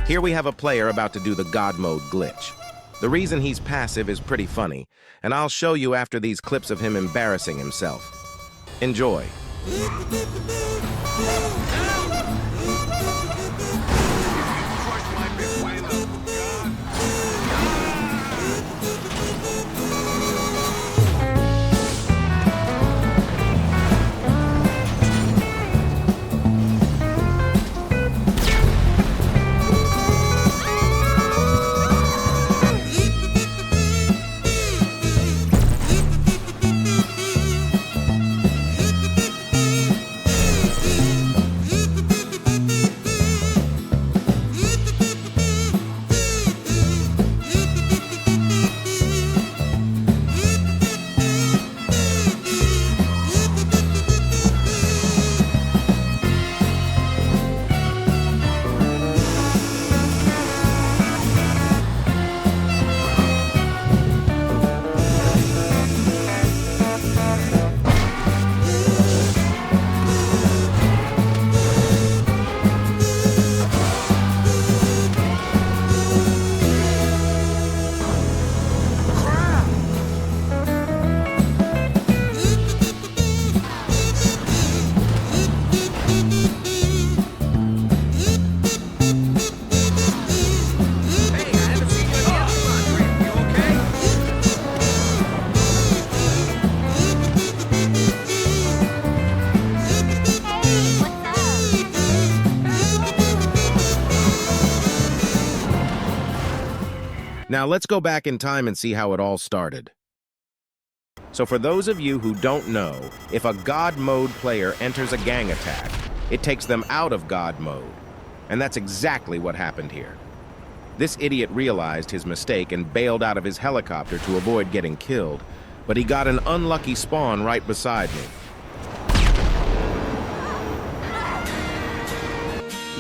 Here we have a player about to do the God mode glitch. The reason he's passive is pretty funny, and I'll show you after these clips of him embarrassing himself. Enjoy. Now let's go back in time and see how it all started. So for those of you who don't know, if a God mode player enters a gang attack, it takes them out of God mode. And that's exactly what happened here. This idiot realized his mistake and bailed out of his helicopter to avoid getting killed, but he got an unlucky spawn right beside me.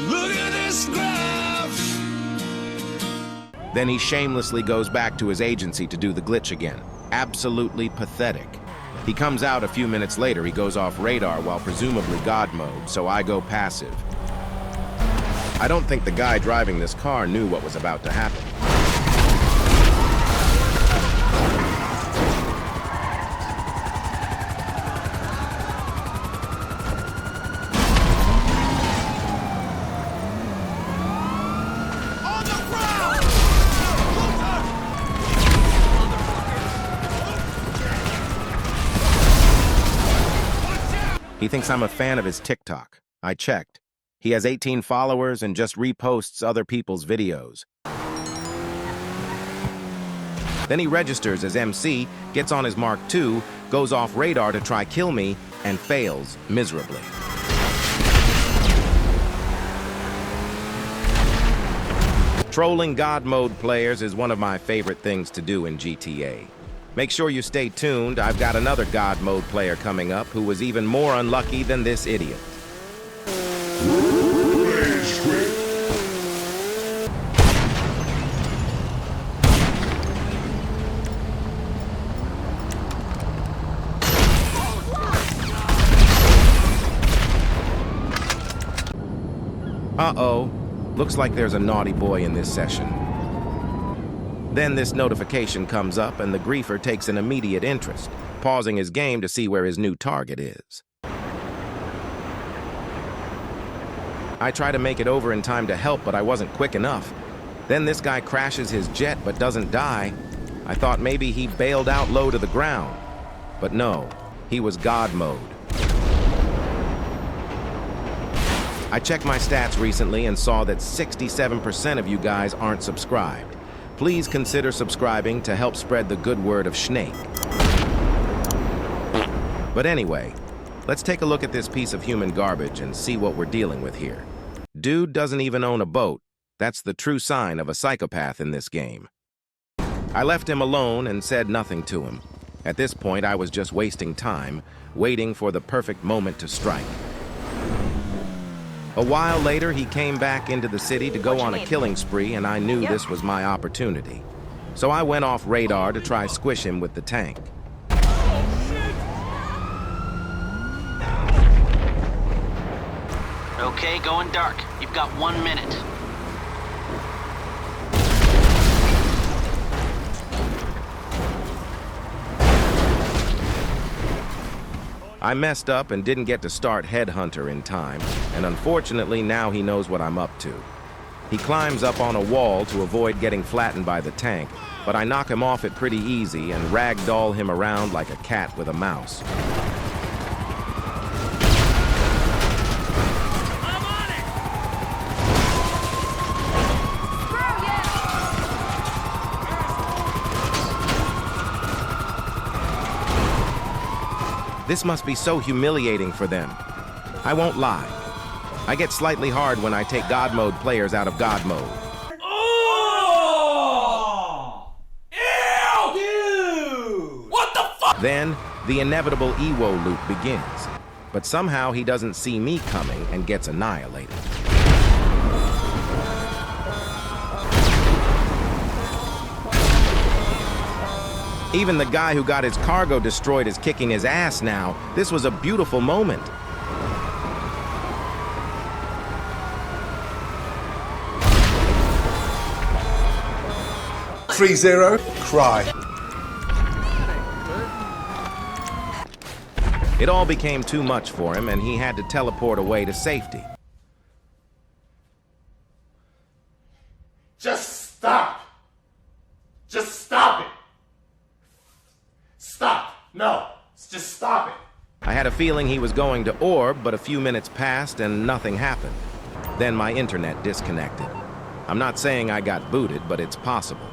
Look at this graph! Then he shamelessly goes back to his agency to do the glitch again. Absolutely pathetic. He comes out a few minutes later, he goes off radar while presumably God mode, so I go passive. I don't think the guy driving this car knew what was about to happen. He thinks I'm a fan of his TikTok. I checked. He has 18 followers and just reposts other people's videos. Then he registers as MC, gets on his Mark II, goes off radar to try kill me, and fails miserably. Trolling God mode players is one of my favorite things to do in GTA. Make sure you stay tuned. I've got another God mode player coming up who was even more unlucky than this idiot. Uh-oh. Looks like there's a naughty boy in this session. Then this notification comes up and the griefer takes an immediate interest, pausing his game to see where his new target is. I try to make it over in time to help, but I wasn't quick enough. Then this guy crashes his jet but doesn't die. I thought maybe he bailed out low to the ground. But no, he was God mode. I checked my stats recently and saw that 67% of you guys aren't subscribed. Please consider subscribing to help spread the good word of Snake. But anyway, let's take a look at this piece of human garbage and see what we're dealing with here. Dude doesn't even own a boat. That's the true sign of a psychopath in this game. I left him alone and said nothing to him. At this point, I was just wasting time, waiting for the perfect moment to strike. A while later, he came back into the city to go on a killing spree, and I knew this was my opportunity. So I went off radar to try squish him with the tank. Okay, going dark. You've got 1 minute. I messed up and didn't get to start Headhunter in time, and unfortunately now he knows what I'm up to. He climbs up on a wall to avoid getting flattened by the tank, but I knock him off it pretty easy and ragdoll him around like a cat with a mouse. I'm on it! This must be so humiliating for them. I won't lie. I get slightly hard when I take God Mode players out of God Mode. Oh! Ew! Dude! What the fuck? Then, the inevitable Ewo loop begins. But somehow he doesn't see me coming and gets annihilated. Even the guy who got his cargo destroyed is kicking his ass now. This was a beautiful moment. .30, cry. It all became too much for him, and he had to teleport away to safety. Just stop. Just stop it. Stop. No, just stop it. I had a feeling he was going to orb, but a few minutes passed and nothing happened. Then my internet disconnected. I'm not saying I got booted, but it's possible.